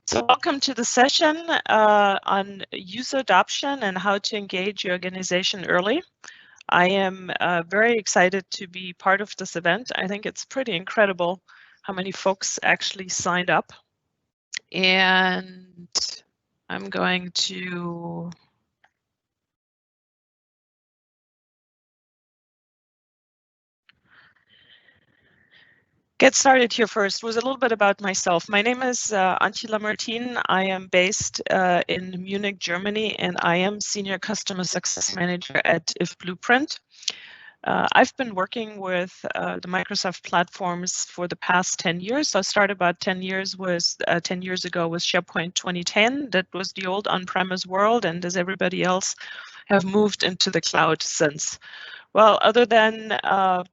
So welcome to the session on user adoption and how to engage your organization early. I am very excited to be part of this event. I think it's pretty incredible how many folks actually signed up. And I'm going to get started here first. Was a little bit about myself. My name is Antje Lamartin. I am based in Munich, Germany, and I am Senior Customer Success Manager at If Blueprint. I've been working with the Microsoft platforms for the past 10 years. So I started about 10 years ago with SharePoint 2010. That was the old on-premise world, and as everybody else have moved into the cloud since. Well, other than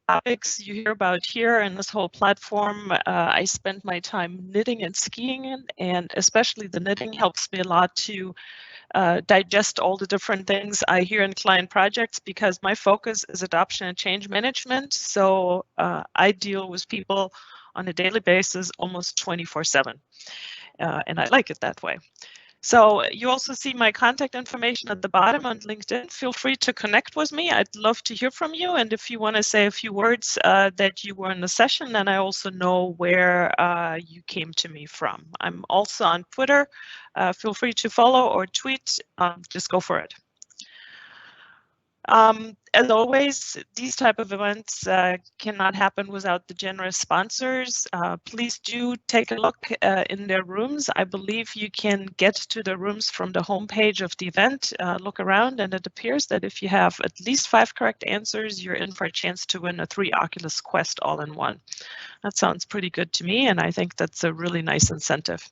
topics you hear about here in this whole platform, I spend my time knitting and skiing, and especially the knitting helps me a lot to digest all the different things I hear in client projects, because my focus is adoption and change management. So I deal with people on a daily basis, almost 24/7, and I like it that way. So you also see my contact information at the bottom on LinkedIn. Feel free to connect with me. I'd love to hear from you. And if you want to say a few words that you were in the session, then I also know where you came to me from. I'm also on Twitter. Feel free to follow or tweet. Just go for it. As always, these type of events cannot happen without the generous sponsors. Please do take a look in their rooms. I believe you can get to the rooms from the homepage of the event. Look around, and it appears that if you have at least 5 correct answers, you're in for a chance to win a 3 Oculus Quest all-in-one. That sounds pretty good to me, and I think that's a really nice incentive.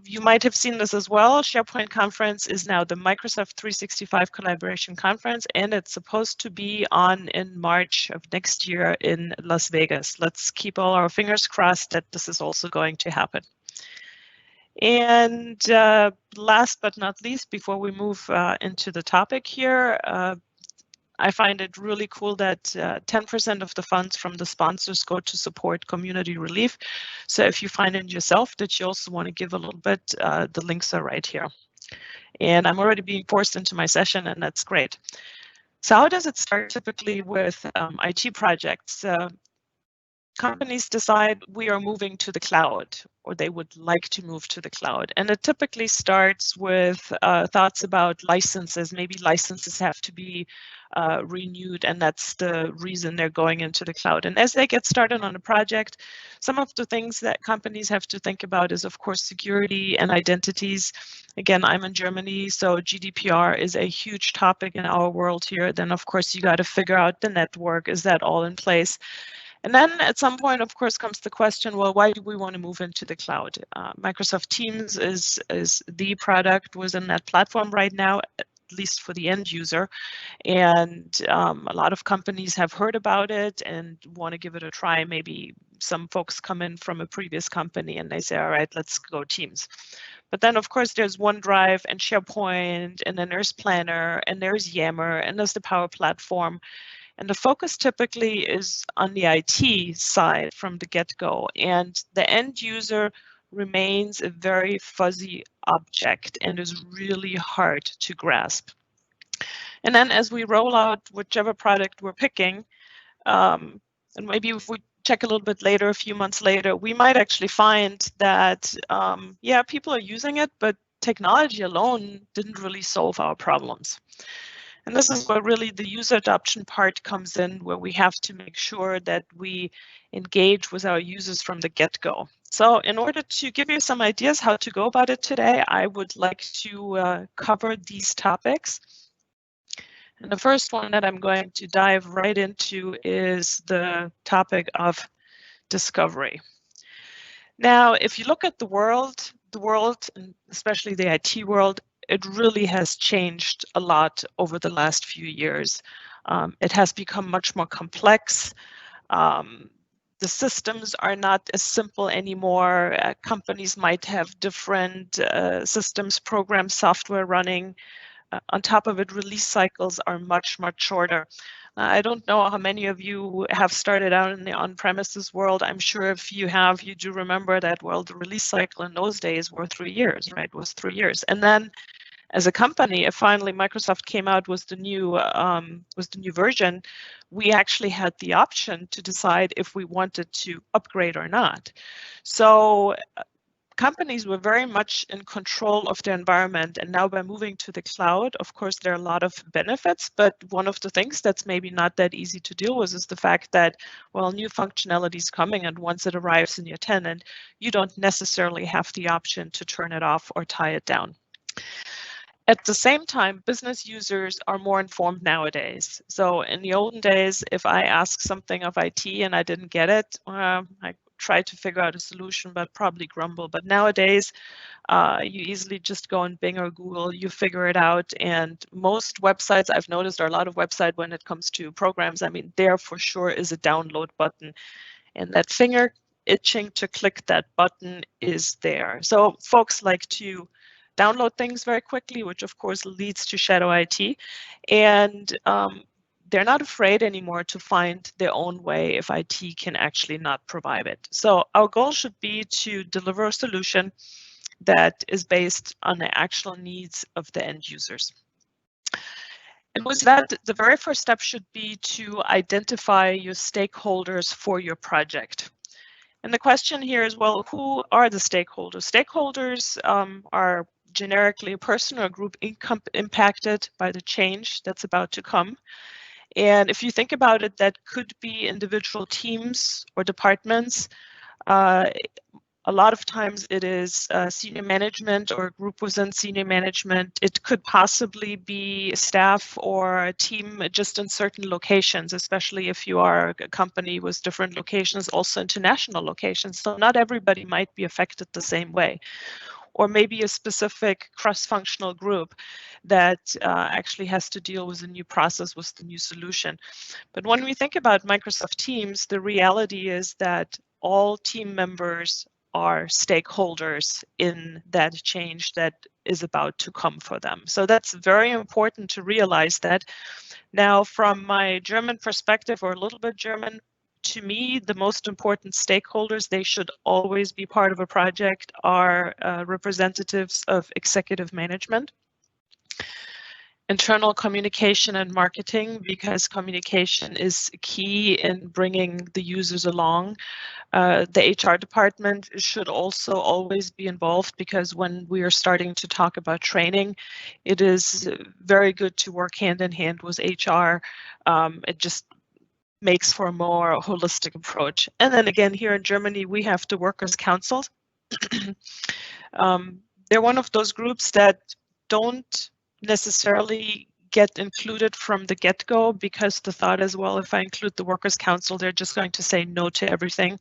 You might have seen this as well. SharePoint Conference is now the Microsoft 365 Collaboration Conference, and it's supposed to be on in March of next year in Las Vegas. Let's keep all our fingers crossed that this is also going to happen. And last but not least, before we move into the topic here, I find it really cool that 10% of the funds from the sponsors go to support community relief. So if you find it yourself that you also want to give a little bit, the links are right here. And I'm already being forced into my session, and that's great. So how does it start typically with IT projects? Companies decide we are moving to the cloud, or they would like to move to the cloud. And it typically starts with thoughts about licenses. Maybe licenses have to be renewed, and that's the reason they're going into the cloud. And as they get started on a project, some of the things that companies have to think about is, of course, security and identities. Again, I'm in Germany, so GDPR is a huge topic in our world here. Then, of course, you got to figure out the network. Is that all in place? And then at some point, of course, comes the question, well, why do we want to move into the cloud? Microsoft Teams is the product within that platform right now, at least for the end user. And a lot of companies have heard about it and want to give it a try. Maybe some folks come in from a previous company and they say, all right, let's go Teams. But then, of course, there's OneDrive and SharePoint, and then there's Planner, and there's Yammer, and there's the Power Platform. And the focus typically is on the IT side from the get-go, and the end user remains a very fuzzy object and is really hard to grasp. And then as we roll out whichever product we're picking, and maybe if we check a little bit later, a few months later, we might actually find that, yeah, people are using it, but technology alone didn't really solve our problems. And this is where really the user adoption part comes in, where we have to make sure that we engage with our users from the get-go. So in order to give you some ideas how to go about it today, I would like to cover these topics. And the first one that I'm going to dive right into is the topic of discovery. Now, if you look at the world, and especially the IT world, it really has changed a lot over the last few years. It has become much more complex. The systems are not as simple anymore. Companies might have different systems, programs, software running. On top of it, release cycles are much, much shorter. I don't know how many of you have started out in the on-premises world. I'm sure if you have, you do remember that, well, the release cycle in those days were 3 years, right? Was 3 years. And then as a company, if finally Microsoft came out with the new version, we actually had the option to decide if we wanted to upgrade or not. So companies were very much in control of their environment, and now by moving to the cloud, of course, there are a lot of benefits, but one of the things that's maybe not that easy to deal with is the fact that, well, new functionality is coming, and once it arrives in your tenant, you don't necessarily have the option to turn it off or tie it down. At the same time, business users are more informed nowadays. So in the olden days, if I asked something of IT and I didn't get it, I tried to figure out a solution, but probably grumble. But nowadays, you easily just go on Bing or Google, you figure it out. And most websites, I've noticed, are a lot of websites when it comes to programs. I mean, there for sure is a download button, and that finger itching to click that button is there. So folks like to download things very quickly, which of course leads to shadow IT. And they're not afraid anymore to find their own way if IT can actually not provide it. So our goal should be to deliver a solution that is based on the actual needs of the end users. And with that, the very first step should be to identify your stakeholders for your project. And the question here is, well, who are the stakeholders? Stakeholders are generically a person or a group impacted by the change that's about to come. And if you think about it, that could be individual teams or departments. A lot of times it is senior management or a group within senior management. It could possibly be staff or a team just in certain locations, especially if you are a company with different locations, also international locations. So not everybody might be affected the same way. Or maybe a specific cross-functional group that actually has to deal with a new process, with the new solution. But when we think about Microsoft Teams, the reality is that all team members are stakeholders in that change that is about to come for them. So that's very important to realize that. Now, from my German perspective, or a little bit German, to me, the most important stakeholders, they should always be part of a project, are representatives of executive management, internal communication and marketing, because communication is key in bringing the users along. The HR department should also always be involved, because when we are starting to talk about training, it is very good to work hand in hand with HR. It just makes for a more holistic approach. And then again, here in Germany, we have the workers' councils. They're one of those groups that don't necessarily get included from the get-go, because the thought is, well, if I include the workers' council, they're just going to say no to everything.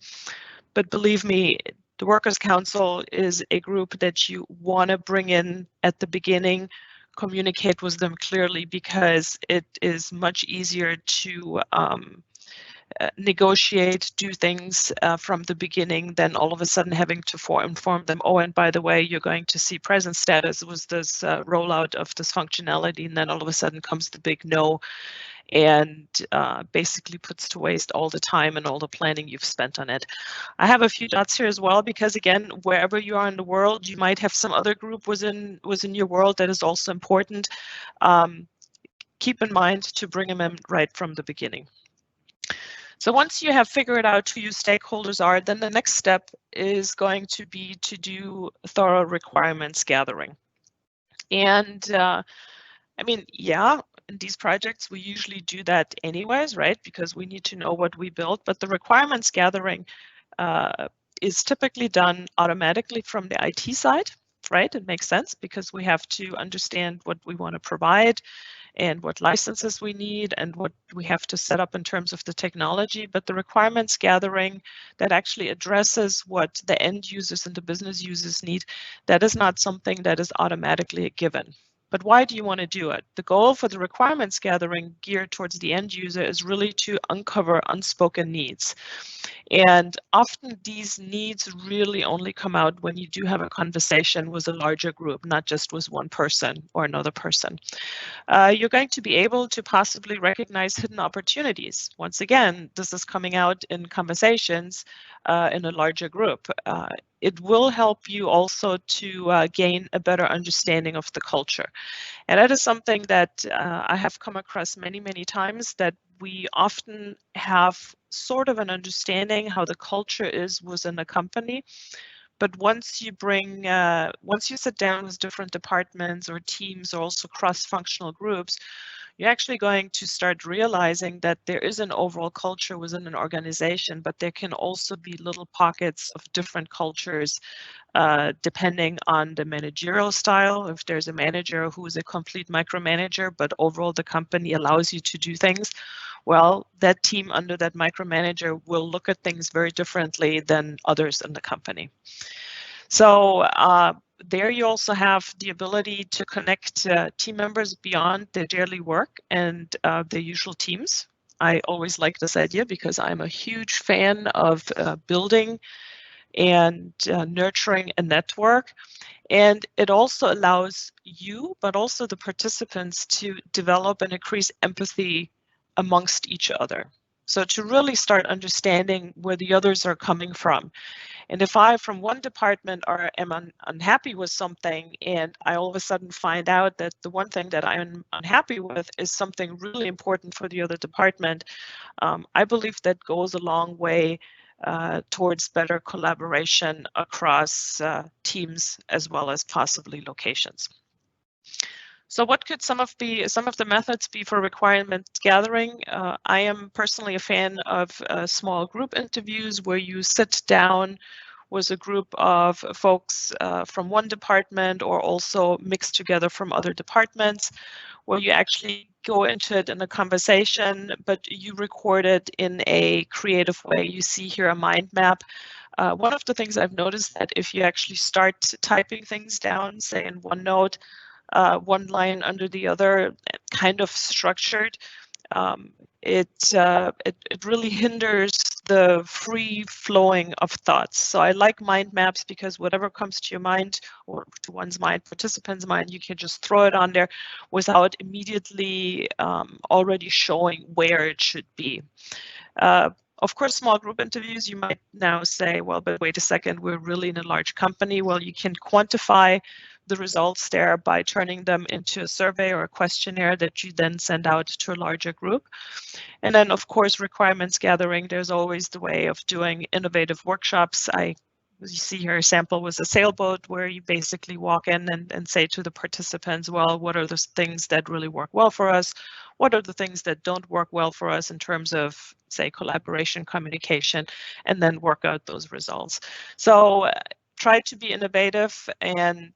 But believe me, the workers' council is a group that you want to bring in at the beginning, communicate with them clearly, because it is much easier to negotiate, do things from the beginning, than all of a sudden having to inform them, oh, and by the way, you're going to see present status with this rollout of this functionality, and then all of a sudden comes the big no, and basically puts to waste all the time and all the planning you've spent on it. I have a few dots here as well, because again, wherever you are in the world, you might have some other group within your world that is also important. Keep in mind to bring them in right from the beginning. So once you have figured out who your stakeholders are, then the next step is going to be to do thorough requirements gathering. And I mean, yeah, in these projects, we usually do that anyways, right? Because we need to know what we built, but the requirements gathering is typically done automatically from the IT side, right? It makes sense, because we have to understand what we want to provide and what licenses we need and what we have to set up in terms of the technology. But the requirements gathering that actually addresses what the end users and the business users need, that is not something that is automatically a given. But why do you want to do it? The goal for the requirements gathering geared towards the end user is really to uncover unspoken needs. And often these needs really only come out when you do have a conversation with a larger group, not just with one person or another person. You're going to be able to possibly recognize hidden opportunities. Once again, this is coming out in conversations in a larger group. It will help you also to gain a better understanding of the culture. And that is something that I have come across many, many times, that we often have sort of an understanding how the culture is within a company. But once you sit down with different departments or teams or also cross-functional groups, you're actually going to start realizing that there is an overall culture within an organization, but there can also be little pockets of different cultures depending on the managerial style. If there's a manager who is a complete micromanager, but overall the company allows you to do things, well, that team under that micromanager will look at things very differently than others in the company. So there you also have the ability to connect team members beyond their daily work and their usual teams. I always like this idea because I'm a huge fan of building and nurturing a network. And it also allows you, but also the participants, to develop and increase empathy amongst each other. So to really start understanding where the others are coming from. And if I, from one department, am unhappy with something, and I all of a sudden find out that the one thing that I'm unhappy with is something really important for the other department, I believe that goes a long way towards better collaboration across teams as well as possibly locations. So what could some of the methods be for requirement gathering? I am personally a fan of small group interviews where you sit down with a group of folks from one department or also mixed together from other departments, where you actually go into it in a conversation, but you record it in a creative way. You see here a mind map. One of the things I've noticed that if you actually start typing things down, say in OneNote, one line under the other, kind of structured, it really hinders the free flowing of thoughts. So I like mind maps because whatever comes to your mind or to one's mind, participant's mind, you can just throw it on there without immediately already showing where it should be. Of course, small group interviews, you might now say, well, but wait a second, we're really in a large company. Well, you can quantify the results there by turning them into a survey or a questionnaire that you then send out to a larger group. And then, of course, requirements gathering, there's always the way of doing innovative workshops. You see here a sample was a sailboat where you basically walk in and say to the participants, well, what are the things that really work well for us? What are the things that don't work well for us in terms of, say, collaboration, communication, and then work out those results. So try to be innovative and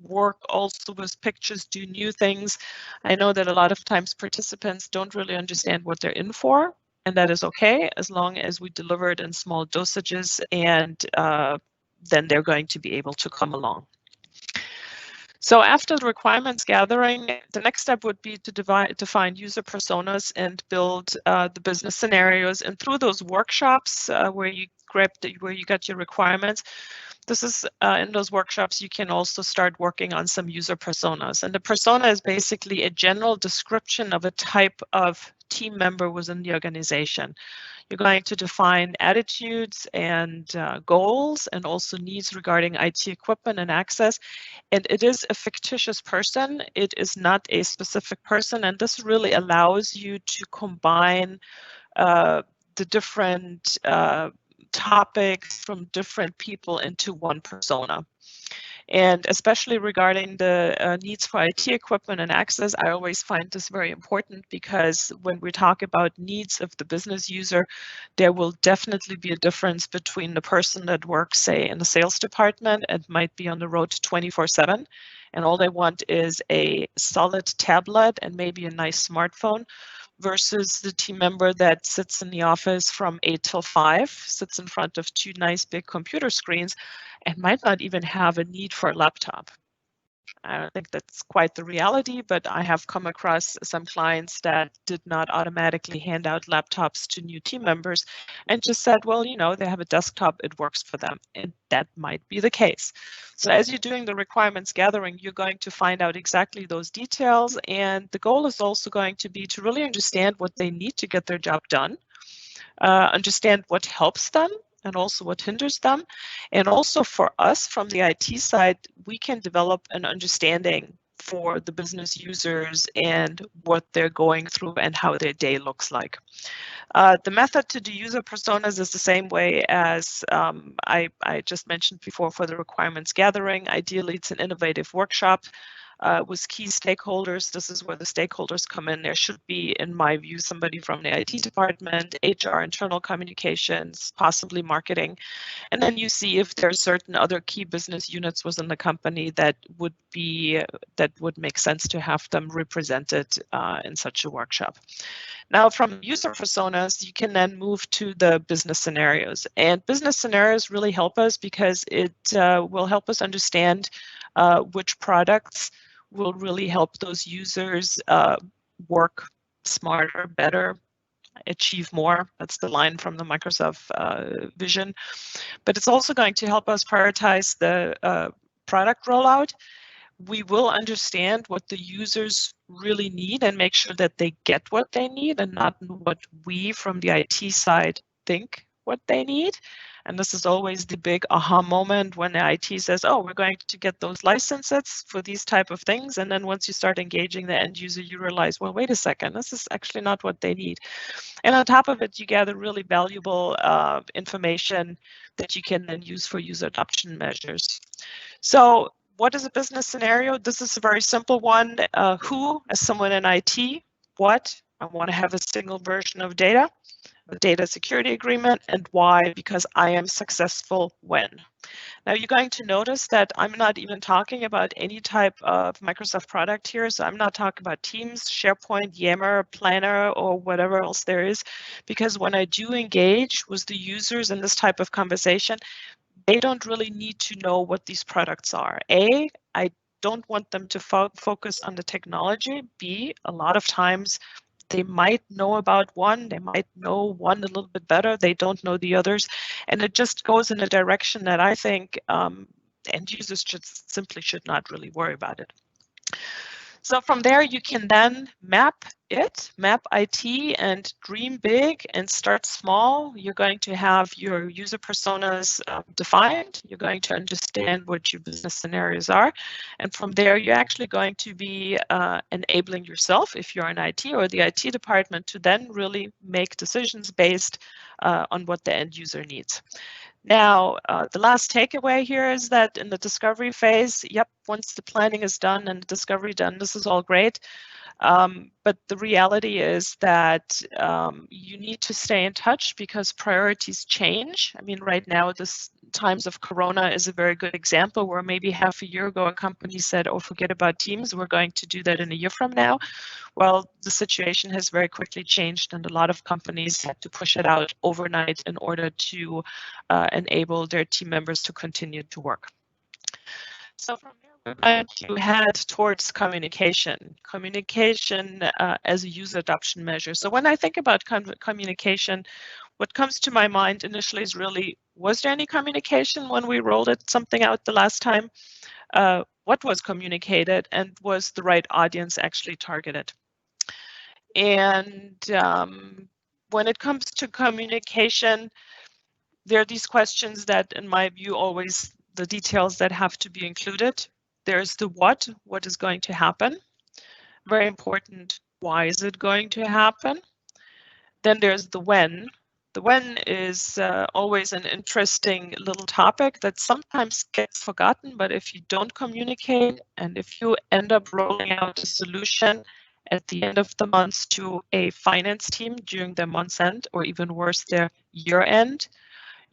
work also with pictures, do new things. I know that a lot of times participants don't really understand what they're in for, and that is okay as long as we deliver it in small dosages, and then they're going to be able to come along. So after the requirements gathering, the next step would be to define user personas and build the business scenarios. And through those workshops where you got your requirements, this is in those workshops, you can also start working on some user personas. And the persona is basically a general description of a type of team member within the organization. You're going to define attitudes and goals and also needs regarding IT equipment and access. And it is a fictitious person. It is not a specific person. And this really allows you to combine the different topics from different people into one persona. And especially regarding the needs for IT equipment and access, I always find this very important because when we talk about needs of the business user, there will definitely be a difference between the person that works, say, in the sales department and might be on the road 24/7, and all they want is a solid tablet and maybe a nice smartphone, versus the team member that sits in the office from 8 till 5, sits in front of 2 nice big computer screens, and might not even have a need for a laptop. I don't think that's quite the reality, but I have come across some clients that did not automatically hand out laptops to new team members and just said, well, you know, they have a desktop, it works for them. And that might be the case. So as you're doing the requirements gathering, you're going to find out exactly those details. And the goal is also going to be to really understand what they need to get their job done, understand what helps them and also what hinders them. And also for us from the IT side, we can develop an understanding for the business users and what they're going through and how their day looks like. The method to do user personas is the same way as I just mentioned before for the requirements gathering. Ideally, it's an innovative workshop with key stakeholders. This is where the stakeholders come in. There should be, in my view, somebody from the IT department, HR, internal communications, possibly marketing. And then you see if there are certain other key business units within the company that would make sense to have them represented in such a workshop. Now, from user personas, you can then move to the business scenarios. And business scenarios really help us because it will help us understand which products will really help those users work smarter, better, achieve more. That's the line from the Microsoft vision. But it's also going to help us prioritize the product rollout. We will understand what the users really need and make sure that they get what they need and not what we from the IT side think what they need. And this is always the big aha moment when the IT says, oh, we're going to get those licenses for these type of things. And then once you start engaging the end user, you realize, well, wait a second, this is actually not what they need. And on top of it, you gather really valuable information that you can then use for user adoption measures. So what is a business scenario? This is a very simple one. Who, as someone in IT, what, I want to have a single version of data, a data security agreement, and why, because I am successful when. Now you're going to notice that I'm not even talking about any type of Microsoft product here. So I'm not talking about Teams, SharePoint, Yammer, Planner, or whatever else there is, because when I do engage with the users in this type of conversation, they don't really need to know what these products are. A, I don't want them to focus on the technology. B, a lot of times they might know about one, they might know one a little bit better, they don't know the others. And it just goes in a direction that I think end users simply should not really worry about it. So from there, you can then map IT, and dream big and start small. You're going to have your user personas defined. You're going to understand what your business scenarios are. And from there, you're actually going to be enabling yourself, if you're in IT or the IT department, to then really make decisions based on what the end user needs. Now, the last takeaway here is that in the discovery phase, yep, once the planning is done and the discovery done, this is all great. But the reality is that you need to stay in touch because priorities change. I mean, right now, this times of Corona is a very good example where maybe half a year ago, a company said, oh, forget about Teams, we're going to do that in a year from now. Well, the situation has very quickly changed and a lot of companies had to push it out overnight in order to enable their team members to continue to work. So from here, we're going to head towards communication as a user adoption measure. So when I think about communication, what comes to my mind initially is really, was there any communication when we rolled something out the last time? What was communicated and was the right audience actually targeted? And when it comes to communication, there are these questions that, in my view, always the details that have to be included. There's the what is going to happen? Very important, why is it going to happen? Then there's the when. The when is always an interesting little topic that sometimes gets forgotten, but if you don't communicate and if you end up rolling out a solution at the end of the month to a finance team during their month's end, or even worse, their year end,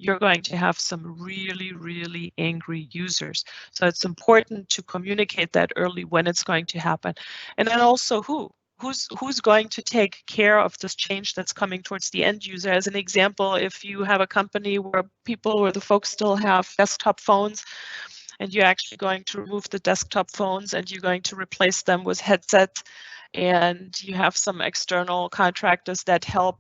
you're going to have some really, really angry users. So it's important to communicate that early when it's going to happen. And then also who's going to take care of this change that's coming towards the end user. As an example, if you have a company where the folks still have desktop phones, and you're actually going to remove the desktop phones and you're going to replace them with headsets, and you have some external contractors that help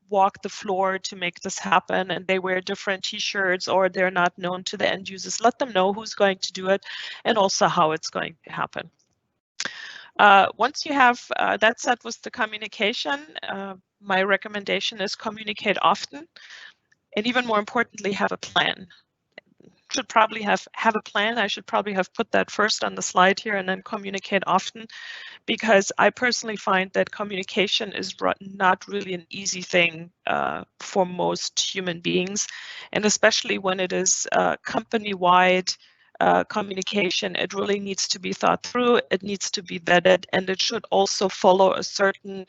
walk the floor to make this happen, and they wear different t-shirts or they're not known to the end users. Let them know who's going to do it and also how it's going to happen. Once you have that set with the communication, my recommendation is communicate often, and even more importantly, have a plan. Should probably have a plan. I should probably have put that first on the slide here, and then communicate often, because I personally find that communication is not really an easy thing for most human beings, and especially when it is company-wide communication, it really needs to be thought through, it needs to be vetted, and it should also follow a certain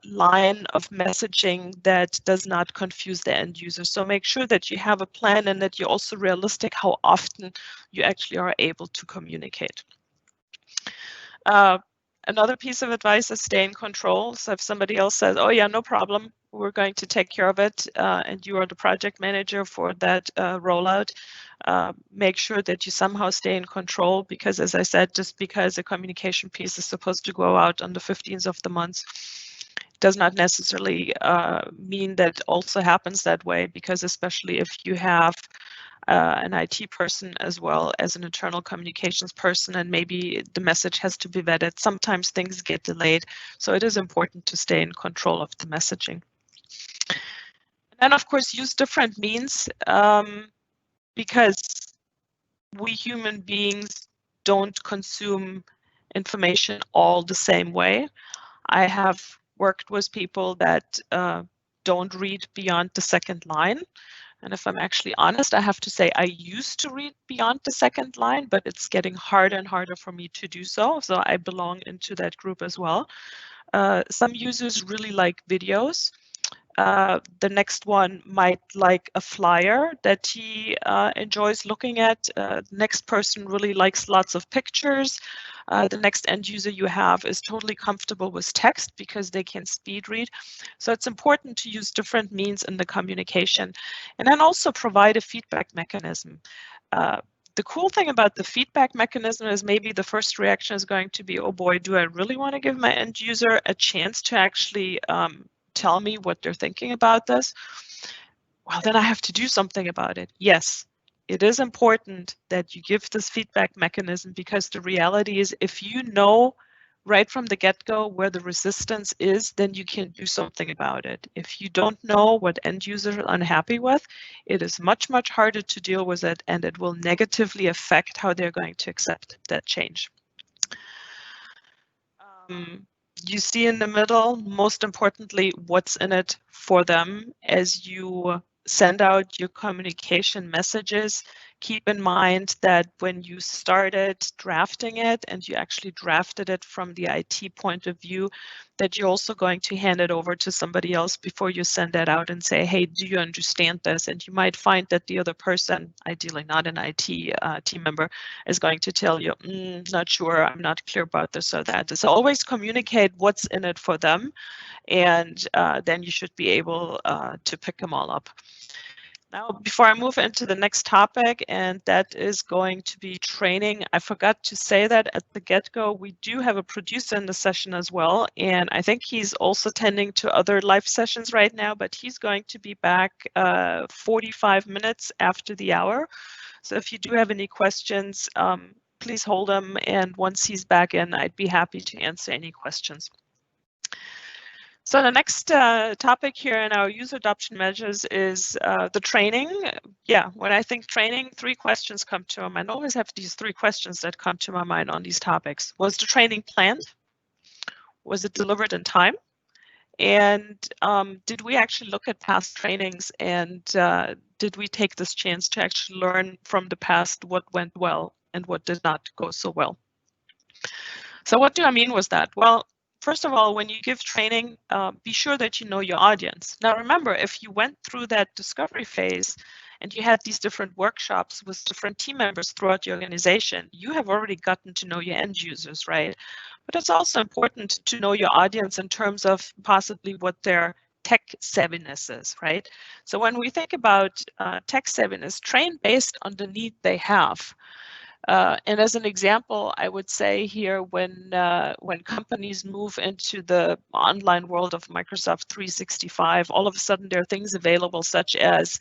line of messaging that does not confuse the end user. So make sure that you have a plan and that you're also realistic how often you actually are able to communicate. Another piece of advice is stay in control. So if somebody else says, oh yeah, no problem, we're going to take care of it, and you are the project manager for that rollout, make sure that you somehow stay in control, because as I said, just because a communication piece is supposed to go out on the 15th of the month does not necessarily mean that also happens that way, because especially if you have an IT person as well as an internal communications person, and maybe the message has to be vetted. Sometimes things get delayed, so it is important to stay in control of the messaging. And then, of course, use different means, because we human beings don't consume information all the same way. I have worked with people that don't read beyond the second line. And if I'm actually honest, I have to say I used to read beyond the second line, but it's getting harder and harder for me to do so. So I belong into that group as well. Some users really like videos. The next one might like a flyer that he enjoys looking at. The next person really likes lots of pictures. The next end user you have is totally comfortable with text because they can speed read. So it's important to use different means in the communication, and then also provide a feedback mechanism. The cool thing about the feedback mechanism is maybe the first reaction is going to be, oh boy, do I really want to give my end user a chance to actually tell me what they're thinking about this? Well, then I have to do something about it. Yes, it is important that you give this feedback mechanism, because the reality is if you know right from the get-go where the resistance is, then you can do something about it. If you don't know what end users are unhappy with, it is much, much harder to deal with it, and it will negatively affect how they're going to accept that change. You see in the middle, most importantly, what's in it for them as you send out your communication messages. Keep in mind that when you started drafting it and you actually drafted it from the IT point of view, that you're also going to hand it over to somebody else before you send that out and say, hey, do you understand this? And you might find that the other person, ideally not an IT team member, is going to tell you, not sure, I'm not clear about this or that. So always communicate what's in it for them, and then you should be able to pick them all up. Now, before I move into the next topic, and that is going to be training, I forgot to say that at the get-go, we do have a producer in the session as well, and I think he's also tending to other live sessions right now, but he's going to be back 45 minutes after the hour. So if you do have any questions, please hold them, and once he's back in, I'd be happy to answer any questions. So the next topic here in our user adoption measures is the training. Yeah, when I think training, 3 questions come to my mind. I always have these 3 questions that come to my mind on these topics. Was the training planned? Was it delivered in time? And did we actually look at past trainings, and did we take this chance to actually learn from the past what went well and what did not go so well? So what do I mean with that? Well, first of all, when you give training, be sure that you know your audience. Now, remember, if you went through that discovery phase and you had these different workshops with different team members throughout the organization, you have already gotten to know your end users, right? But it's also important to know your audience in terms of possibly what their tech savviness is, right? So when we think about tech savviness, train based on the need they have. And as an example, I would say here, when companies move into the online world of Microsoft 365, all of a sudden there are things available such as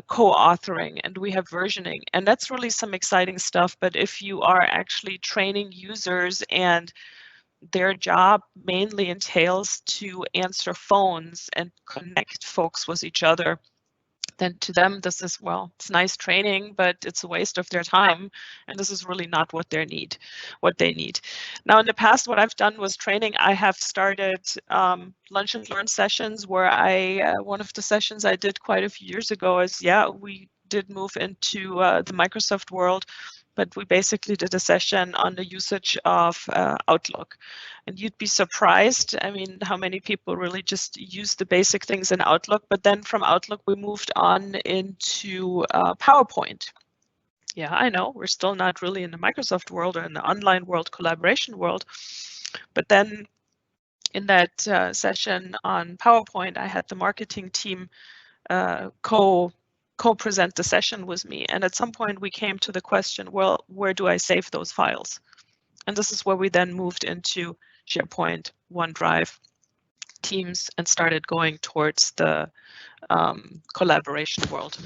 co-authoring, and we have versioning, and that's really some exciting stuff. But if you are actually training users and their job mainly entails to answer phones and connect folks with each other, then to them this is, well, it's nice training, but it's a waste of their time, and this is really not what they need. Now, in the past, what I've done was training. I have started lunch and learn sessions where one of the sessions I did quite a few years ago is, we did move into the Microsoft world, but we basically did a session on the usage of Outlook. And you'd be surprised, I mean, how many people really just use the basic things in Outlook. But then from Outlook, we moved on into PowerPoint. Yeah, I know, we're still not really in the Microsoft world or in the online world, collaboration world. But then in that session on PowerPoint, I had the marketing team co-present the session with me. And at some point we came to the question, well, where do I save those files? And this is where we then moved into SharePoint, OneDrive, Teams, and started going towards the collaboration world.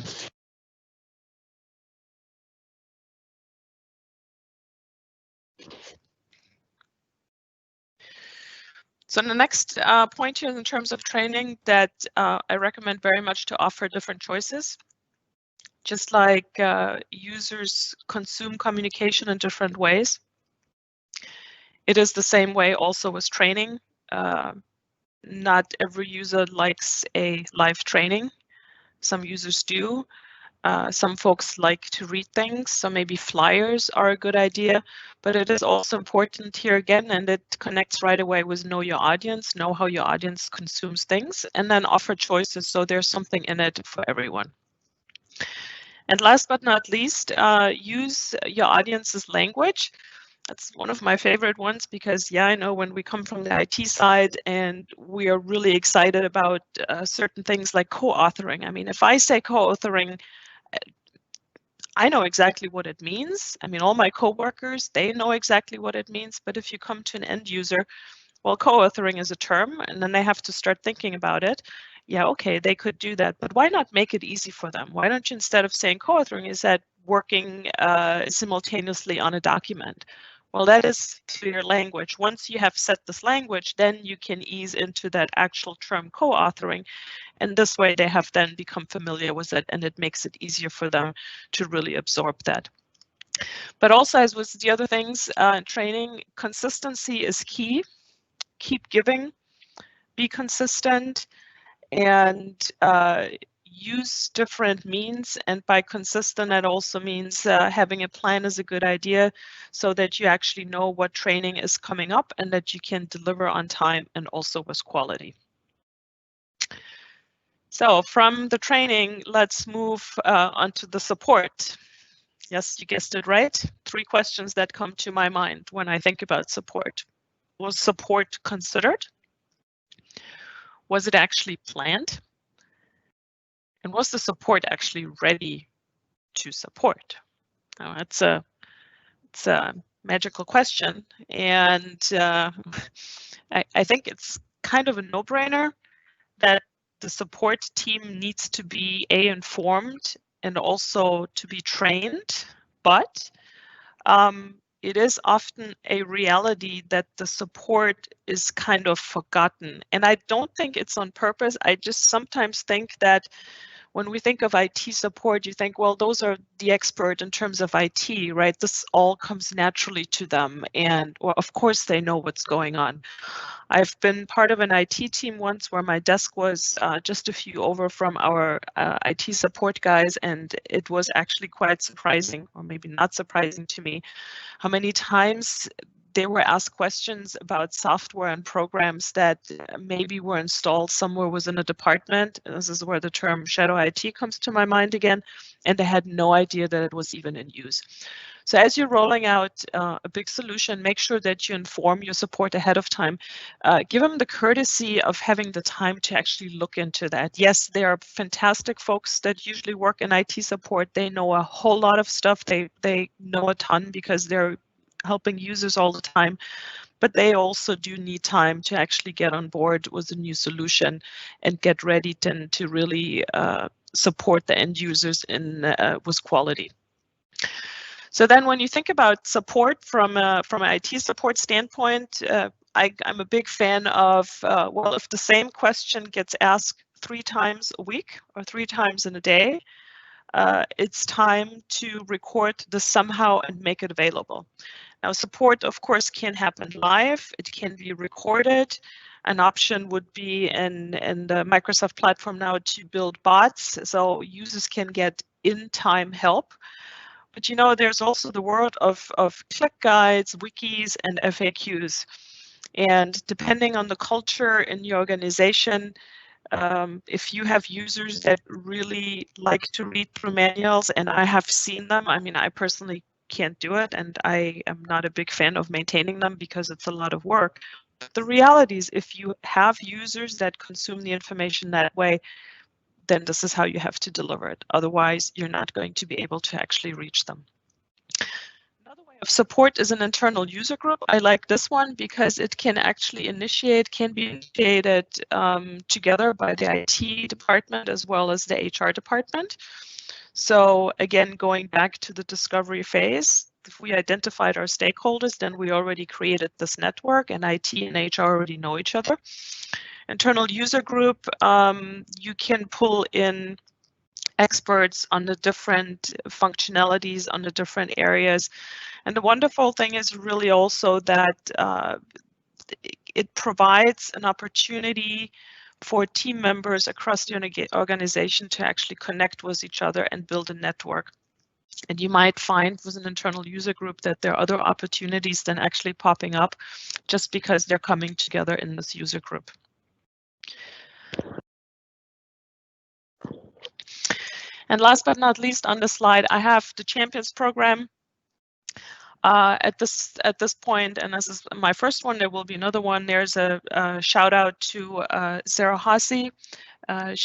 So the next point here in terms of training that I recommend very much to offer different choices. Just like users consume communication in different ways, it is the same way also with training. Not every user likes a live training. Some users do. Some folks like to read things, so maybe flyers are a good idea, but it is also important here again, and it connects right away with know your audience, know how your audience consumes things, and then offer choices so there's something in it for everyone. And last but not least, use your audience's language. That's one of my favorite ones because, I know when we come from the IT side and we are really excited about certain things like co-authoring. I mean, if I say co-authoring, I know exactly what it means. I mean, all my coworkers, they know exactly what it means. But if you come to an end user, well, co-authoring is a term, and then they have to start thinking about it. Yeah, okay, they could do that, but why not make it easy for them? Why don't you, instead of saying co-authoring, is that working simultaneously on a document? Well, that is clear language. Once you have set this language, then you can ease into that actual term co-authoring. And this way they have then become familiar with it, and it makes it easier for them to really absorb that. But also, as with the other things, training, consistency is key. Keep giving, be consistent, and use different means. And by consistent, that also means having a plan is a good idea so that you actually know what training is coming up and that you can deliver on time and also with quality. So from the training, let's move on to the support. Yes, you guessed it right. 3 questions that come to my mind when I think about support. Was support considered? Was it actually planned? And was the support actually ready to support? Now, it's a magical question, and I think it's kind of a no-brainer that the support team needs to be informed and also to be trained, but it is often a reality that the support is kind of forgotten. And I don't think it's on purpose. I just sometimes think that when we think of IT support, you think, well, those are the expert in terms of IT, right? This all comes naturally to them. And well, of course, they know what's going on. I've been part of an IT team once where my desk was just a few over from our IT support guys, and it was actually quite surprising, or maybe not surprising to me, how many times they were asked questions about software and programs that maybe were installed somewhere within a department. This is where the term shadow IT comes to my mind again, and they had no idea that it was even in use. So as you're rolling out a big solution, make sure that you inform your support ahead of time. Give them the courtesy of having the time to actually look into that. Yes, there are fantastic folks that usually work in IT support. They know a whole lot of stuff. They know a ton because they're helping users all the time, but they also do need time to actually get on board with a new solution and get ready to really support the end users with quality. So then when you think about support from an IT support standpoint, I'm a big fan of, well, if the same question gets asked 3 times a week or 3 times in a day, it's time to record this somehow and make it available. Now, support, of course, can happen live. It can be recorded. An option would be in the Microsoft platform now to build bots, so users can get in-time help. But you know, there's also the world of click guides, wikis, and FAQs. And depending on the culture in your organization, if you have users that really like to read through manuals, and I have seen them, I mean, I personally can't do it, and I am not a big fan of maintaining them because it's a lot of work. But the reality is, if you have users that consume the information that way, then this is how you have to deliver it. Otherwise, you're not going to be able to actually reach them. Another way of support is an internal user group. I like this one because it can actually can be initiated together by the IT department as well as the HR department. So again, going back to the discovery phase, if we identified our stakeholders, then we already created this network, and IT and HR already know each other. Internal user group, you can pull in experts on the different functionalities, on the different areas. And the wonderful thing is really also that it provides an opportunity for team members across the organization to actually connect with each other and build a network. And you might find with an internal user group that there are other opportunities than actually popping up just because they're coming together in this user group. And last but not least on the slide, I have the Champions program. At this point, and this is my first one, there will be another one. There's a shout out to Sarah Hassi. I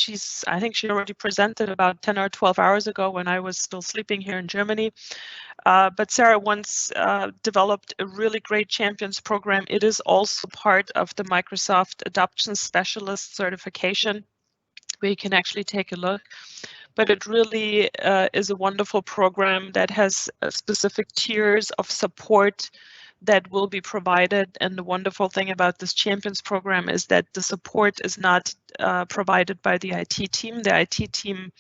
think she already presented about 10 or 12 hours ago when I was still sleeping here in Germany. But Sarah once developed a really great Champions program. It is also part of the Microsoft Adoption Specialist certification, where you can actually take a look. But it really is a wonderful program that has specific tiers of support that will be provided. And the wonderful thing about this Champions program is that the support is not provided by the IT team. The IT team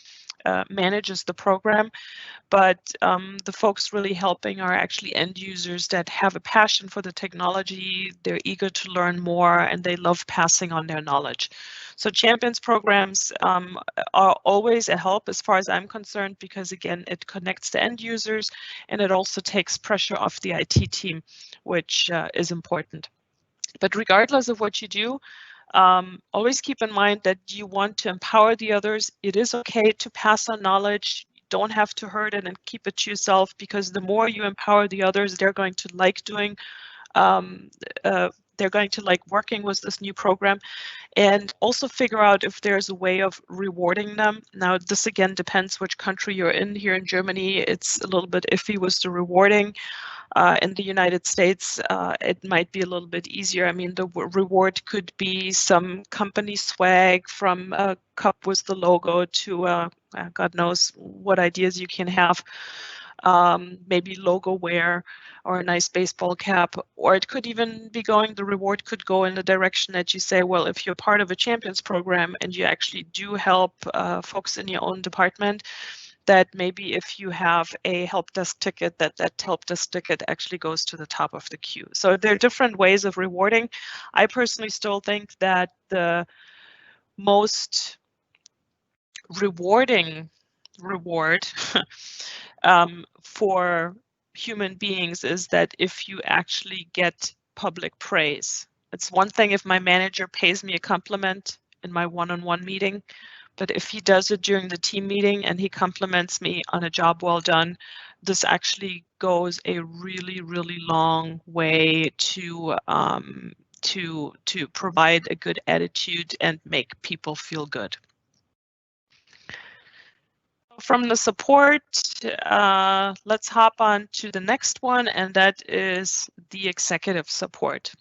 manages the program, but the folks really helping are actually end users that have a passion for the technology, they're eager to learn more, and they love passing on their knowledge. So Champions programs are always a help as far as I'm concerned, because again, it connects the end users and it also takes pressure off the IT team, which is important. But regardless of what you do, always keep in mind that you want to empower the others. It is okay to pass on knowledge. You don't have to hurt it and keep it to yourself, because the more you empower the others, they're going to like doing, they're going to like working with this new program. And also figure out if there's a way of rewarding them. Now, this again depends which country you're in. Here in Germany, it's a little bit iffy with the rewarding. In the United States, it might be a little bit easier. I mean, the reward could be some company swag, from a cup with the logo to God knows what ideas you can have. Maybe logo wear or a nice baseball cap, or it could even be the reward could go in the direction that you say, well, if you're part of a Champions program and you actually do help folks in your own department, that maybe if you have a help desk ticket, that help desk ticket actually goes to the top of the queue. So there are different ways of rewarding. I personally still think that the most rewarding reward for human beings is that if you actually get public praise, it's one thing if my manager pays me a compliment in my one-on-one meeting, but if he does it during the team meeting and he compliments me on a job well done, this actually goes a really, really long way to provide a good attitude and make people feel good. From the support, let's hop on to the next one, and that is the executive support.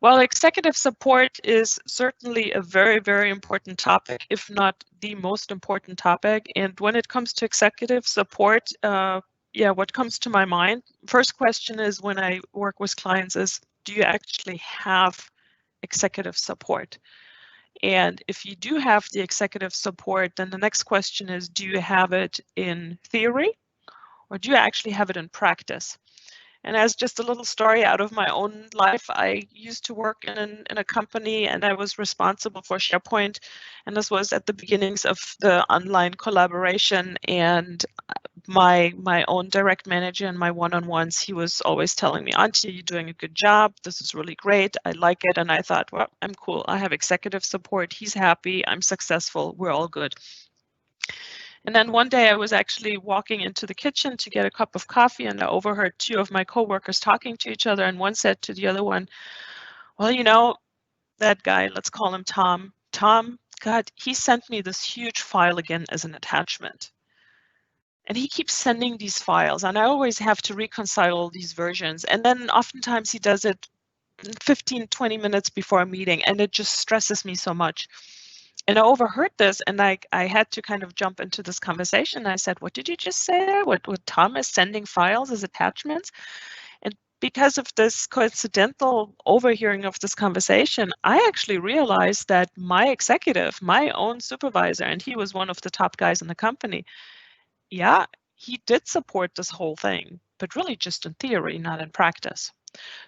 Well, executive support is certainly a very, very important topic, if not the most important topic. And when it comes to executive support, what comes to my mind? First question is when I work with clients is, do you actually have executive support? And if you do have the executive support, then the next question is, do you have it in theory or do you actually have it in practice? And as just a little story out of my own life, I used to work in a company and I was responsible for SharePoint. And this was at the beginnings of the online collaboration. And my own direct manager and my one-on-ones, he was always telling me, Antje, you're doing a good job. This is really great. I like it. And I thought, well, I'm cool. I have executive support. He's happy. I'm successful. We're all good. And then one day I was actually walking into the kitchen to get a cup of coffee and I overheard two of my coworkers talking to each other. And one said to the other one, well, you know, that guy, let's call him Tom. Tom, God, he sent me this huge file again as an attachment. And he keeps sending these files and I always have to reconcile all these versions. And then oftentimes he does it 15, 20 minutes before a meeting and it just stresses me so much. And I overheard this and I had to kind of jump into this conversation. I said, what did you just say there? What Tom is sending files as attachments? And because of this coincidental overhearing of this conversation, I actually realized that my executive, my own supervisor, and he was one of the top guys in the company, yeah, he did support this whole thing, but really just in theory, not in practice.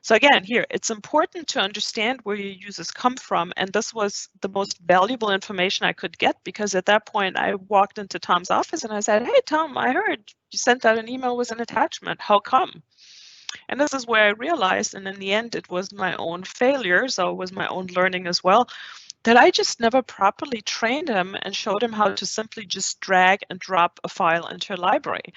So again, here, it's important to understand where your users come from. And this was the most valuable information I could get because at that point I walked into Tom's office and I said, hey, Tom, I heard you sent out an email with an attachment. How come? And this is where I realized, and in the end, it was my own failure. So it was my own learning as well, that I just never properly trained him and showed him how to simply just drag and drop a file into a library.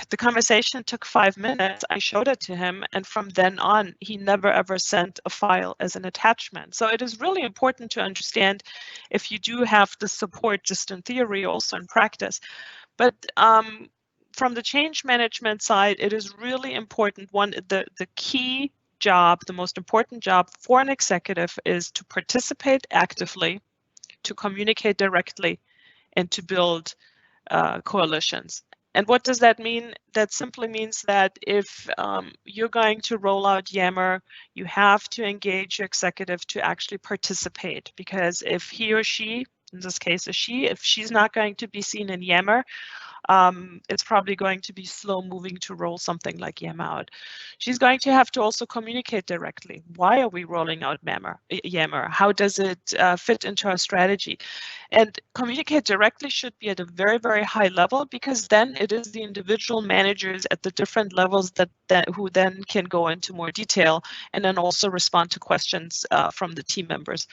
The conversation took 5 minutes. I showed it to him. And from then on, he never ever sent a file as an attachment. So it is really important to understand if you do have the support just in theory, also in practice. But from the change management side, it is really important. The key job, the most important job for an executive is to participate actively, to communicate directly, and to build coalitions. And what does that mean? That simply means that if you're going to roll out Yammer, you have to engage your executive to actually participate. Because if he or she, in this case a she, if she's not going to be seen in Yammer, it's probably going to be slow moving to roll something like Yammer out. She's going to have to also communicate directly. Why are we rolling out Yammer? How does it fit into our strategy? And communicate directly should be at a very, very high level because then it is the individual managers at the different levels that who then can go into more detail and then also respond to questions from the team members.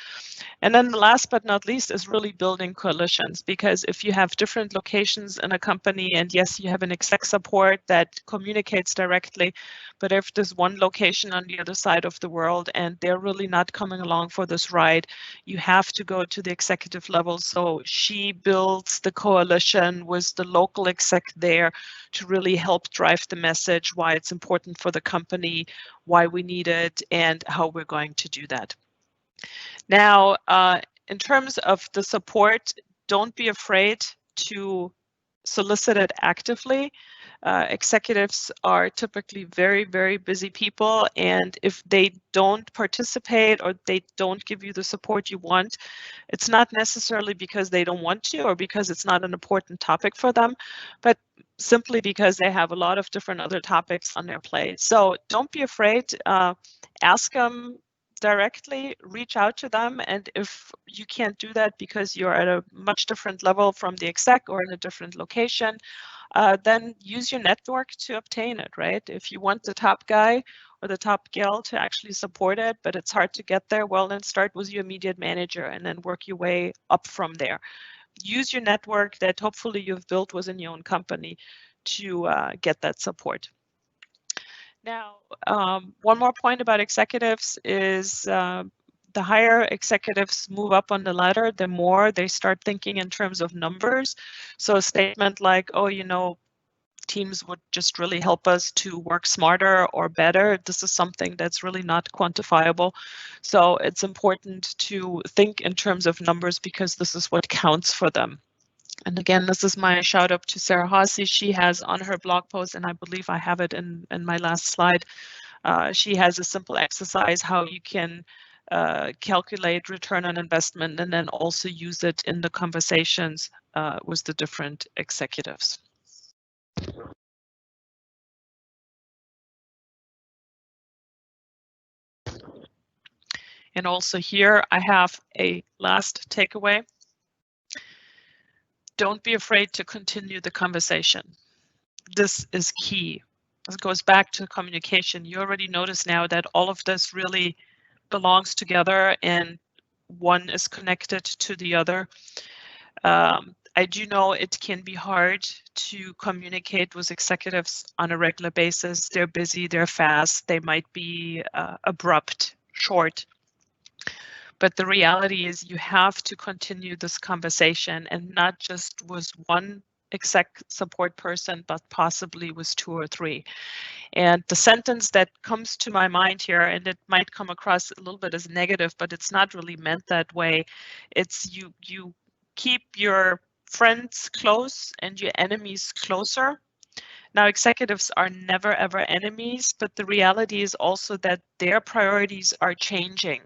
And then the last but not least is really building coalitions, because if you have different locations in a company and yes, you have an exec support that communicates directly, but if there's one location on the other side of the world and they're really not coming along for this ride, you have to go to the executive level. So she builds the coalition with the local exec there to really help drive the message, why it's important for the company, why we need it, and how we're going to do that. Now, in terms of the support, don't be afraid to solicit it actively. Executives are typically very, very busy people, and if they don't participate or they don't give you the support you want, it's not necessarily because they don't want to or because it's not an important topic for them, but simply because they have a lot of different other topics on their plate. So don't be afraid. Ask them directly, reach out to them, and if you can't do that because you're at a much different level from the exec or in a different location, then use your network to obtain it, right? If you want the top guy or the top gal to actually support it, but it's hard to get there, well, then start with your immediate manager and then work your way up from there. Use your network that hopefully you've built within your own company to get that support. Now, one more point about executives is the higher executives move up on the ladder, the more they start thinking in terms of numbers. So a statement like, oh, you know, teams would just really help us to work smarter or better. This is something that's really not quantifiable. So it's important to think in terms of numbers because this is what counts for them. And again, this is my shout out to Sarah Hossie. She has on her blog post, and I believe I have it in my last slide, she has a simple exercise how you can calculate return on investment and then also use it in the conversations with the different executives. And also here I have a last takeaway. Don't be afraid to continue the conversation. This is key. This goes back to communication. You already notice now that all of this really belongs together and one is connected to the other. I do know it can be hard to communicate with executives on a regular basis. They're busy, they're fast, they might be abrupt, short. But the reality is you have to continue this conversation and not just with one exec support person, but possibly with 2 or 3. And the sentence that comes to my mind here, and it might come across a little bit as negative, but it's not really meant that way. It's you keep your friends close and your enemies closer. Now, executives are never ever enemies, but the reality is also that their priorities are changing.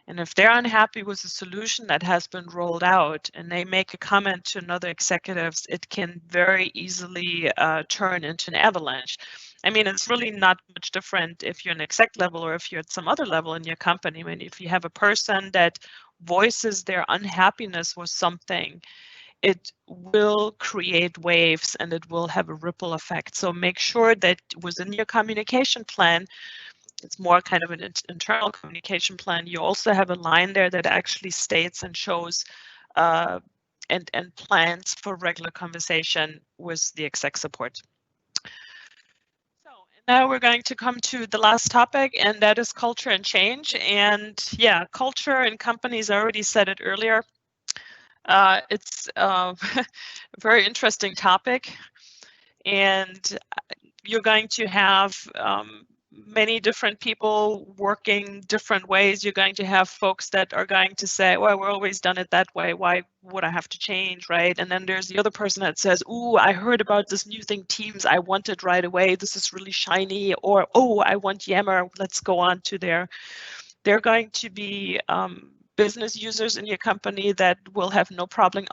And if they're unhappy with the solution that has been rolled out and they make a comment to another executives, it can very easily turn into an avalanche. I mean, it's really not much different if you're an exec level or if you're at some other level in your company. I mean, if you have a person that voices their unhappiness with something, it will create waves and it will have a ripple effect. So make sure that within your communication plan, it's more kind of an internal communication plan. You also have a line there that actually states and shows and plans for regular conversation with the exec support. So now we're going to come to the last topic, and that is culture and change. And yeah, culture in companies, I already said it earlier. It's a very interesting topic, and you're going to have many different people working different ways. You're going to have folks that are going to say, well, we're always done it that way. Why would I have to change, right? And then there's the other person that says, ooh, I heard about this new thing, Teams. I want it right away. This is really shiny. Or, oh, I want Yammer. Let's go on to there. They're going to be business users in your company that will have no problem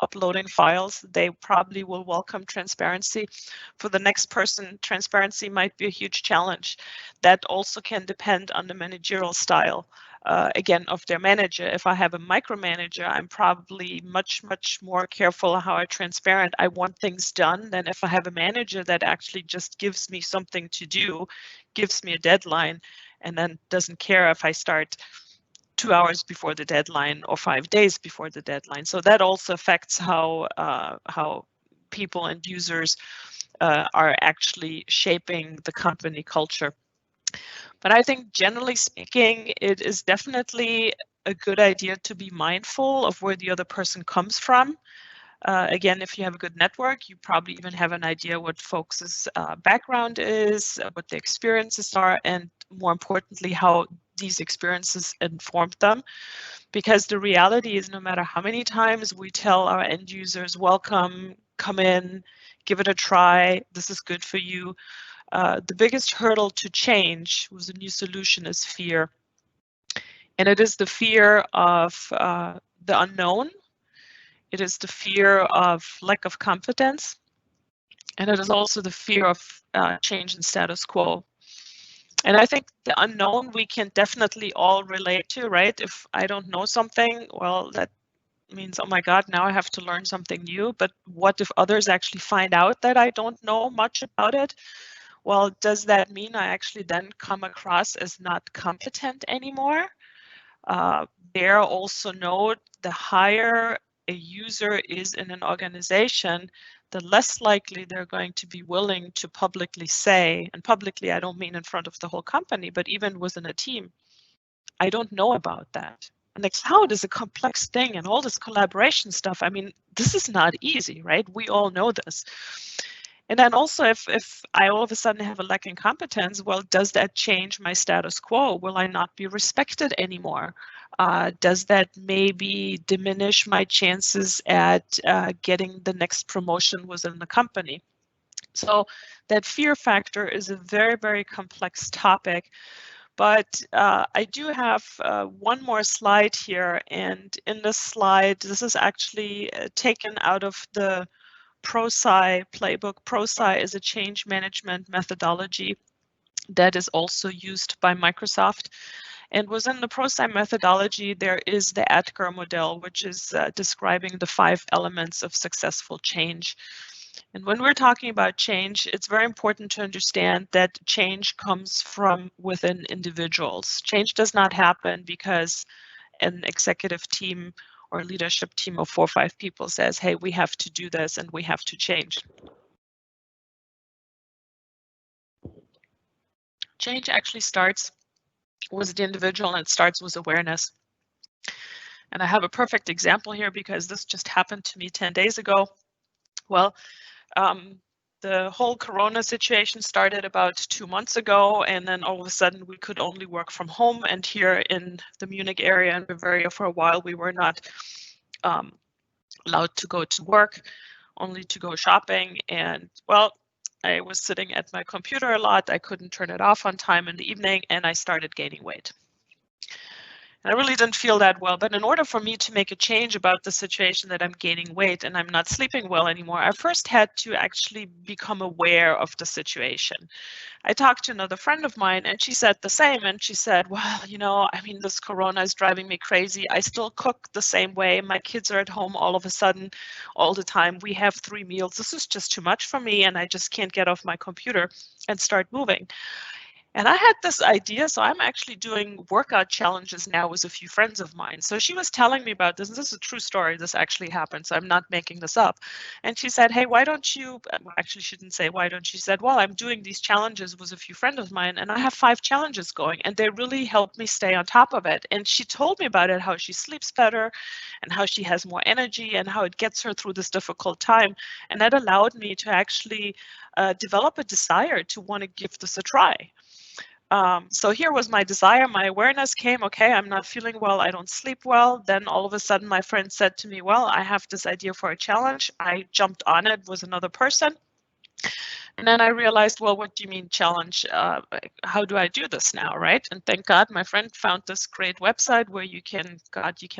uploading files. They probably will welcome transparency. For the next person, transparency might be a huge challenge. That also can depend on the managerial style. Again, of their manager. If I have a micromanager, I'm probably much more careful how I transparent. I want things done than if I have a manager that actually just gives me something to do, gives me a deadline, and then doesn't care if I start 2 hours before the deadline or 5 days before the deadline. So that also affects how people and users are actually shaping the company culture. But I think generally speaking, it is definitely a good idea to be mindful of where the other person comes from. Again, if you have a good network, you probably even have an idea what folks' background is, what their experiences are, and more importantly, how these experiences informed them. Because the reality is no matter how many times we tell our end users, welcome, come in, give it a try, this is good for you, the biggest hurdle to change with a new solution is fear. And it is the fear of the unknown. It is the fear of lack of confidence. And it is also the fear of change in status quo. And I think the unknown we can definitely all relate to, right? If I don't know something, well, that means, oh my God, now I have to learn something new. But what if others actually find out that I don't know much about it? Well, does that mean I actually then come across as not competent anymore? There also note, the higher a user is in an organization, the less likely they're going to be willing to publicly say, and publicly I don't mean in front of the whole company, but even within a team, I don't know about that. And like, cloud is a complex thing, and all this collaboration stuff, I mean, this is not easy, right? We all know this. And then also, if I all of a sudden have a lack in competence, well, does that change my status quo? Will I not be respected anymore? Does that maybe diminish my chances at getting the next promotion within the company? So that fear factor is a very, very complex topic. But I do have one more slide here. And in this slide, this is actually taken out of the ProSci playbook. ProSci is a change management methodology that is also used by Microsoft. And within the ProSci methodology, there is the Edgar model, which is describing the 5 elements of successful change. And when we're talking about change, it's very important to understand that change comes from within individuals. Change does not happen because an executive team or leadership team of 4 or 5 people says, hey, we have to do this and we have to change. Change actually starts with the individual, and it starts with awareness. And I have a perfect example here because this just happened to me 10 days ago. Well, the whole Corona situation started about 2 months ago, and then all of a sudden we could only work from home. And here in the Munich area and Bavaria for a while, we were not allowed to go to work, only to go shopping. And well, I was sitting at my computer a lot. I couldn't turn it off on time in the evening, and I started gaining weight. And I really didn't feel that well, but in order for me to make a change about the situation that I'm gaining weight and I'm not sleeping well anymore, I first had to actually become aware of the situation. I talked to another friend of mine and she said the same, and she said, well, you know, I mean, this Corona is driving me crazy. I still cook the same way. My kids are at home all of a sudden, all the time. We have 3 meals. This is just too much for me, and I just can't get off my computer and start moving. And I had this idea, so I'm actually doing workout challenges now with a few friends of mine. So she was telling me about this, and this is a true story. This actually happened, so I'm not making this up. And she said, hey, why don't you, well, actually she didn't say why don't, she said, well, I'm doing these challenges with a few friends of mine, and I have 5 challenges going, and they really help me stay on top of it. And she told me about it, how she sleeps better, and how she has more energy, and how it gets her through this difficult time. And that allowed me to actually develop a desire to want to give this a try. So here was my desire, my awareness came, okay, I'm not feeling well, I don't sleep well. Then all of a sudden my friend said to me, well, I have this idea for a challenge. I jumped on it with another person. And then I realized, well, what do you mean challenge? How do I do this now, right? And thank God my friend found this great website where you can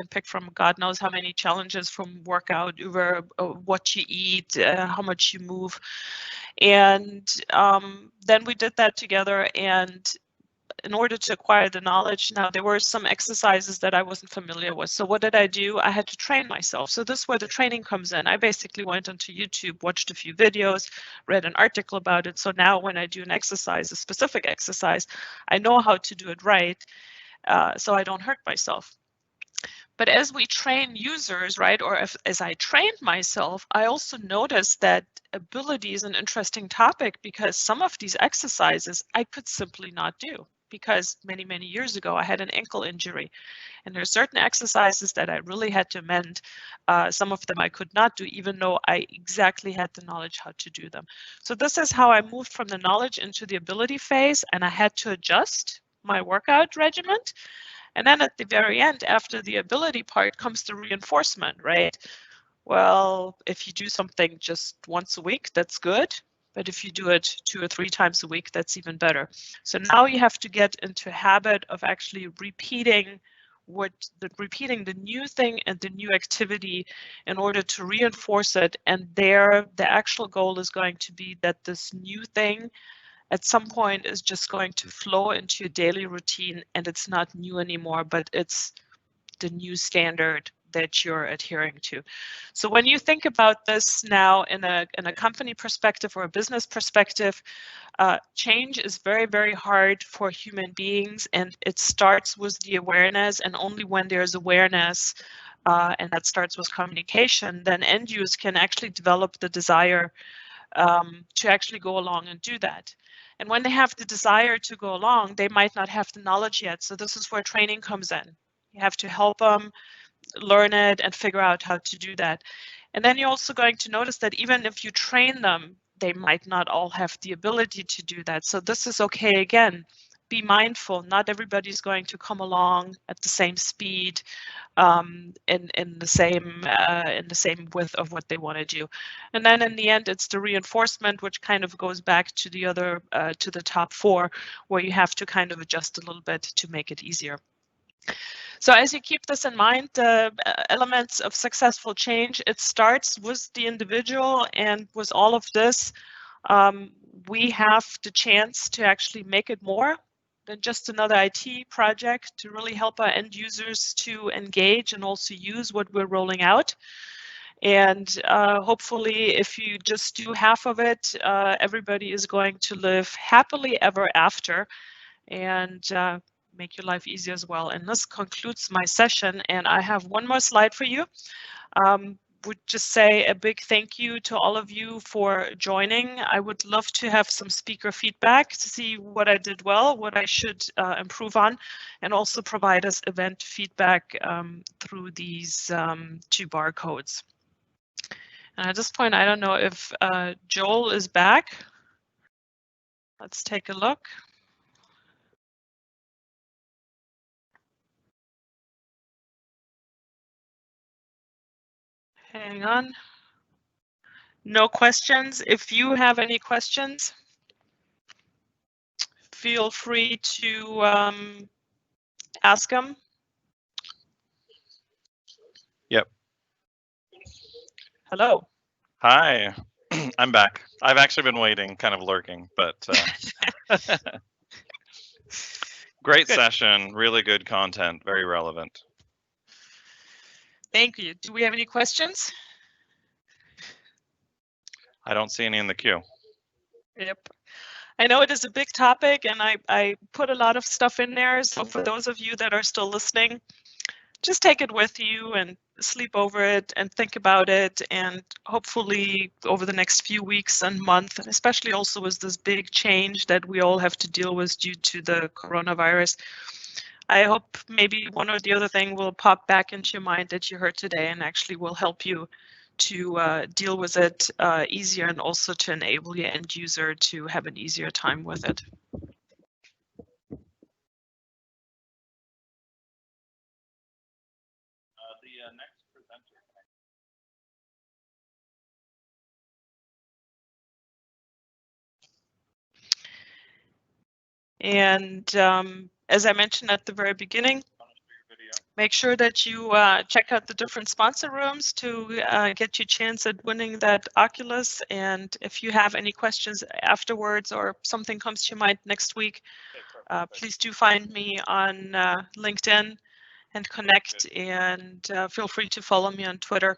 pick from God knows how many challenges, from workout over what you eat, how much you move. And then we did that together. And in order to acquire the knowledge, now there were some exercises that I wasn't familiar with. So what did I do? I had to train myself. So this is where the training comes in. I basically went onto YouTube, watched a few videos, read an article about it. So now when I do an exercise, a specific exercise, I know how to do it right, so I don't hurt myself. But as we train users, right, or as I trained myself, I also noticed that ability is an interesting topic, because some of these exercises I could simply not do, because many, many years ago I had an ankle injury, and there are certain exercises that I really had to mend. Some of them I could not do, even though I exactly had the knowledge how to do them. So this is how I moved from the knowledge into the ability phase, and I had to adjust my workout regimen. And then at the very end, after the ability part, comes the reinforcement, right? Well, if you do something just once a week, that's good. But if you do it 2 or 3 times a week, that's even better. So now you have to get into a habit of actually repeating the new thing and the new activity in order to reinforce it. And there, the actual goal is going to be that this new thing at some point is just going to flow into your daily routine, and it's not new anymore, but it's the new standard that you're adhering to. So when you think about this now in a company perspective or a business perspective, change is very, very hard for human beings, and it starts with the awareness, and only when there's awareness, and that starts with communication, then end users can actually develop the desire to actually go along and do that. And when they have the desire to go along, they might not have the knowledge yet. So this is where training comes in. You have to help them learn it and figure out how to do that. And then you're also going to notice that even if you train them, they might not all have the ability to do that. So this is okay. Again, be mindful. Not everybody's going to come along at the same speed, in the same width of what they want to do. And then in the end, it's the reinforcement, which kind of goes back to the other to the top four, where you have to kind of adjust a little bit to make it easier. So as you keep this in mind, the elements of successful change, it starts with the individual, and with all of this, we have the chance to actually make it more than just another IT project, to really help our end users to engage and also use what we're rolling out. And hopefully, if you just do half of it, everybody is going to live happily ever after, and make your life easier as well. And this concludes my session, and I have one more slide for you. Would just say a big thank you to all of you for joining. I would love to have some speaker feedback to see what I did well, what I should improve on, and also provide us event feedback through these 2 barcodes. And at this point, I don't know if Joel is back. Let's take a look. Hang on. No questions. If you have any questions, feel free to ask them. Yep. Hello. Hi, I'm back. I've actually been waiting, kind of lurking, but great Good. session, really good content, very relevant. Thank you. Do we have any questions? I don't see any in the queue. Yep. I know it is a big topic, and I put a lot of stuff in there. So for those of you that are still listening, just take it with you and sleep over it and think about it. And hopefully over the next few weeks and months, and especially also with this big change that we all have to deal with due to the coronavirus, I hope maybe one or the other thing will pop back into your mind that you heard today, and actually will help you to deal with it easier, and also to enable your end user to have an easier time with it. The next presenter. And as I mentioned at the very beginning, make sure that you check out the different sponsor rooms to get your chance at winning that Oculus. And if you have any questions afterwards, or something comes to your mind next week, please do find me on LinkedIn and connect, and feel free to follow me on Twitter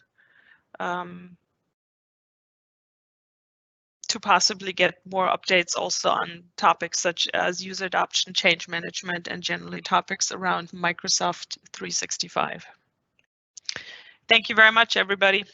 to possibly get more updates also on topics such as user adoption, change management, and generally topics around Microsoft 365. Thank you very much, everybody.